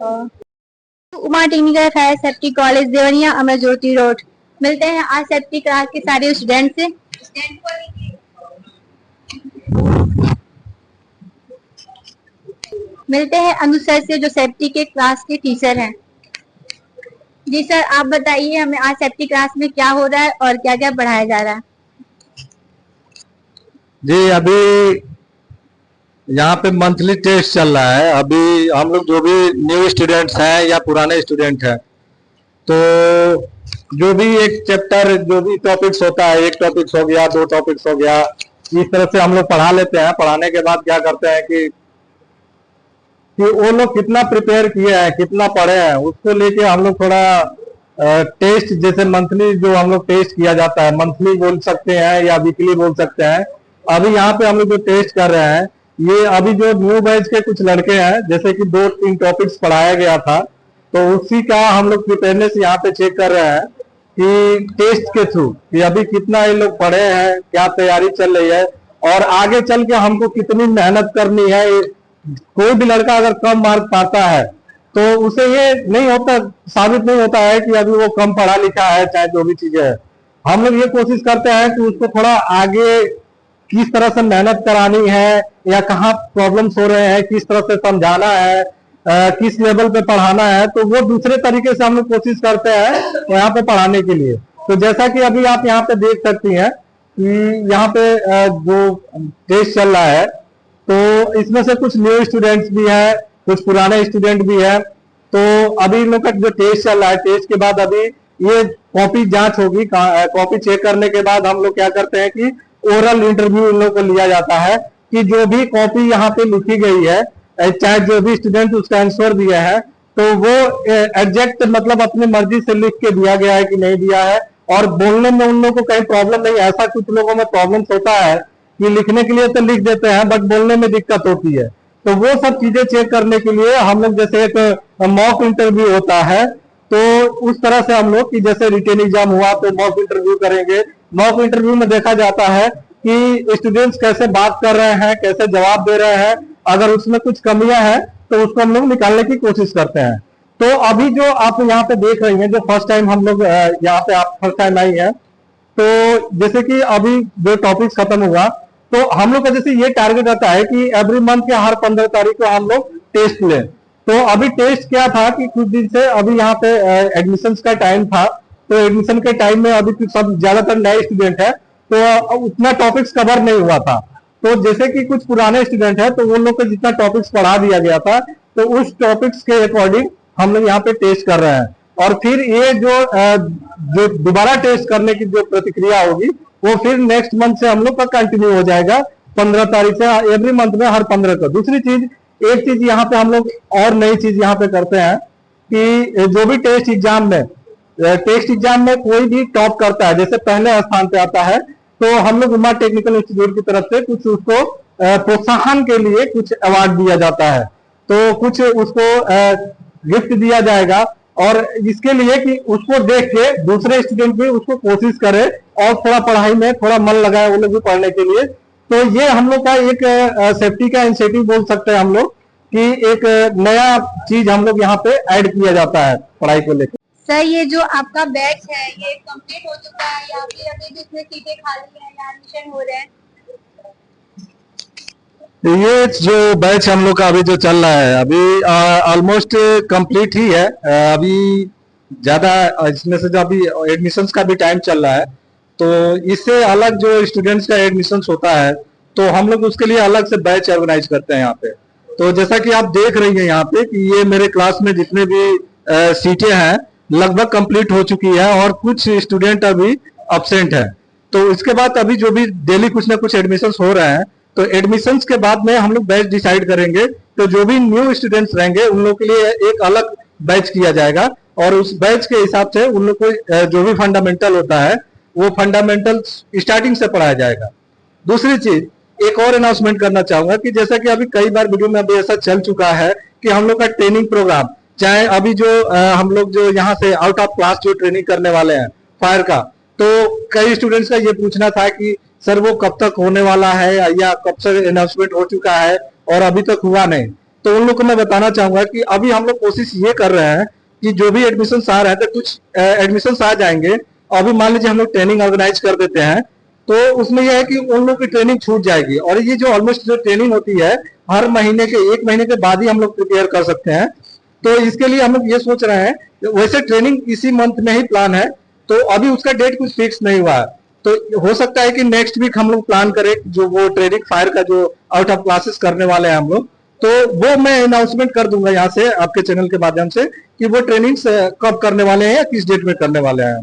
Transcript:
Uma technical fire safety college Deoria Amar Jyoti road. मिलते हैं आज सेफ्टी क्लास के सारे स्टूडेंट से। मिलते हैं अनुज सर से जो सेफ्टी के क्लास के टीचर हैं। जी सर, आप बताइए हमें आज सेफ्टी क्लास में क्या हो रहा है और क्या क्या पढ़ाया जा रहा है। जी, अभी यहाँ पे मंथली टेस्ट चल रहा है। अभी हम लोग जो भी न्यू स्टूडेंट्स हैं या पुराने स्टूडेंट हैं, तो जो भी एक चैप्टर जो भी टॉपिक्स होता है, एक टॉपिक्स हो गया, दो टॉपिक्स हो गया, इस तरह से हम लोग पढ़ा लेते हैं। पढ़ाने के बाद क्या करते हैं कि वो लोग कितना प्रिपेयर किए हैं, कितना पढ़े हैं, उसको लेके हम लोग थोड़ा टेस्ट, जैसे मंथली जो हम लोग टेस्ट किया जाता है, मंथली बोल सकते हैं या वीकली बोल सकते हैं। अभी यहाँ पे हम लोग जो टेस्ट कर रहे हैं, ये अभी जो न्यू बैच के कुछ लड़के हैं, जैसे कि 2-3 टॉपिक्स पढ़ाया गया था, तो उसी का हम लोग प्रिपेयरनेस यहाँ पे चेक कर रहे हैं कि टेस्ट के थ्रू कि अभी कितना ये लोग पढ़े हैं, क्या तैयारी चल रही है और आगे चल के हमको कितनी मेहनत करनी है। कोई भी लड़का अगर कम मार्क पाता है तो उसे ये नहीं होता, साबित नहीं होता है कि अभी वो कम पढ़ा लिखा है, चाहे जो भी चीजें है। हम लोग ये कोशिश करते हैं कि उसको थोड़ा आगे किस तरह से मेहनत करानी है या कहाँ प्रॉब्लम्स हो रहे हैं, किस तरह से समझाना है, किस लेवल पे पढ़ाना है, तो वो दूसरे तरीके से हम लोग कोशिश करते हैं यहाँ पे पढ़ाने के लिए। तो जैसा कि अभी आप यहाँ पे देख सकती हैं कि यहाँ पे जो टेस्ट चल रहा है, तो इसमें से कुछ न्यू स्टूडेंट्स भी हैं, कुछ पुराने स्टूडेंट भी हैं। तो अभी इन लोग का जो टेस्ट चल रहा है, टेस्ट के बाद अभी ये कॉपी जांच होगी। कॉपी चेक करने के बाद हम लोग क्या करते हैं कि ओरल इंटरव्यू इन लोग को लिया जाता है कि जो भी कॉपी यहाँ पे लिखी गई है, चाहे जो भी स्टूडेंट उसका आंसर दिया है, तो वो एग्जैक्ट मतलब अपनी मर्जी से लिख के दिया गया है कि नहीं दिया है, और बोलने में उन लोगों को कहीं प्रॉब्लम नहीं। ऐसा कुछ लोगों में प्रॉब्लम होता है कि लिखने के लिए तो लिख देते हैं बट बोलने में दिक्कत होती है। तो वो सब चीजें चेक करने के लिए हम लोग, जैसे एक मॉक इंटरव्यू होता है, तो उस तरह से हम लोग कि जैसे रिटेन एग्जाम हुआ तो मॉक इंटरव्यू करेंगे। मॉक इंटरव्यू में देखा जाता है कि स्टूडेंट्स कैसे बात कर रहे हैं, कैसे जवाब दे रहे हैं। अगर उसमें कुछ कमियां हैं तो उसको हम लोग निकालने की कोशिश करते हैं। तो अभी जो आप यहाँ पे देख रही हैं, जो फर्स्ट टाइम हम लोग यहाँ पे आप फर्स्ट टाइम आई है, तो जैसे कि अभी जो टॉपिक खत्म हुआ, तो हम लोग का जैसे ये टारगेट रहता है कि एवरी मंथ या हर 15 तारीख को हम लोग टेस्ट लें। तो अभी टेस्ट क्या था कि कुछ दिन से अभी यहाँ पे एडमिशन का टाइम था, तो एडमिशन के टाइम में अभी सब ज्यादातर नए स्टूडेंट है, तो उतना टॉपिक्स कवर नहीं हुआ था। तो जैसे कि कुछ पुराने स्टूडेंट है, तो वो लोग को जितना टॉपिक्स पढ़ा दिया गया था, तो उस टॉपिक्स के अकॉर्डिंग हम लोग यहाँ पे टेस्ट कर रहे हैं। और फिर ये जो दोबारा टेस्ट करने की जो प्रतिक्रिया होगी, वो फिर नेक्स्ट मंथ से हम लोग का कंटिन्यू हो जाएगा, 15 तारीख से, एवरी मंथ में हर 15 को। दूसरी चीज, एक चीज यहाँ पे हम लोग और नई चीज यहाँ पे करते हैं कि जो भी टेस्ट एग्जाम में कोई भी टॉप करता है, जैसे पहले स्थान पे आता है, तो हम लोग उमा टेक्निकल इंस्टीट्यूट की तरफ से कुछ उसको प्रोत्साहन के लिए कुछ अवार्ड दिया जाता है, तो कुछ उसको गिफ्ट दिया जाएगा। और इसके लिए कि उसको देख के दूसरे स्टूडेंट भी उसको कोशिश करे और थोड़ा पढ़ाई में थोड़ा मन लगाए वो लोग भी पढ़ने के लिए। तो ये हम लोग का एक सेफ्टी का इनिशिएटिव बोल सकते हैं हम लोग कि एक नया चीज हम लोग यहाँ पे ऐड किया जाता है पढ़ाई को लेकर। सर, ये जो आपका बैच है ये कंप्लीट हो चुका है या फिर अभी भी इसमें सीटें खाली हैं या एडमिशन हो रहे हैं? ये जो बैच हम लोग का अभी जो चल रहा है, अभी ऑलमोस्ट कंप्लीट ही है। अभी ज्यादा इसमें से जो अभी एडमिशन्स का भी टाइम चल रहा है, तो इससे अलग जो स्टूडेंट्स का एडमिशन्स होता है, तो हम लोग उसके लिए अलग से बैच ऑर्गेनाइज करते हैं यहाँ पे। तो जैसा कि आप देख रही हैं यहाँ पे कि ये मेरे क्लास में जितने भी सीटें हैं लगभग कंप्लीट हो चुकी है और कुछ स्टूडेंट अभी अब्सेंट है। तो इसके बाद अभी जो भी डेली कुछ ना कुछ एडमिशन्स हो रहे हैं, तो एडमिशन्स के बाद में हम लोग बैच डिसाइड करेंगे। तो जो भी न्यू स्टूडेंट्स रहेंगे उन लोग के लिए एक अलग बैच किया जाएगा और उस बैच के हिसाब से उन लोग को जो भी फंडामेंटल होता है वो फंडामेंटल स्टार्टिंग से पढ़ाया जाएगा। दूसरी चीज, एक और अनाउंसमेंट करना चाहूंगा कि जैसा कि अभी कई बार वीडियो में अभी ऐसा चल चुका है कि हम लोग का ट्रेनिंग प्रोग्राम, चाहे अभी जो हम लोग जो यहाँ से आउट ऑफ क्लास जो ट्रेनिंग करने वाले हैं फायर का, तो कई स्टूडेंट्स का ये पूछना था कि सर वो कब तक होने वाला है या कब से अनाउंसमेंट हो चुका है और अभी तक हुआ नहीं। तो उन लोग को मैं बताना चाहूंगा कि अभी हम लोग कोशिश ये कर रहे हैं कि जो भी एडमिशन आ रहा है, तो कुछ एडमिशन आ जाएंगे। अभी मान लीजिए हम लोग ट्रेनिंग ऑर्गेनाइज कर देते हैं, तो उसमें यह है कि उन लोग की ट्रेनिंग छूट जाएगी, और ये जो ऑलमोस्ट जो ट्रेनिंग होती है हर महीने के 1 महीने के बाद ही हम लोग प्रिपेयर कर सकते हैं। तो इसके लिए हम लोग ये सोच रहे हैं, वैसे ट्रेनिंग इसी मंथ में ही प्लान है, तो अभी उसका डेट कुछ फिक्स नहीं हुआ है। तो हो सकता है कि नेक्स्ट वीक हम लोग प्लान करें जो वो ट्रेनिंग फायर का जो आउट ऑफ क्लासेस करने वाले हैं हम लोग, तो वो मैं अनाउंसमेंट कर दूंगा यहाँ से आपके चैनल के माध्यम से कि वो ट्रेनिंग्स कब करने वाले हैं या किस डेट में करने वाले हैं।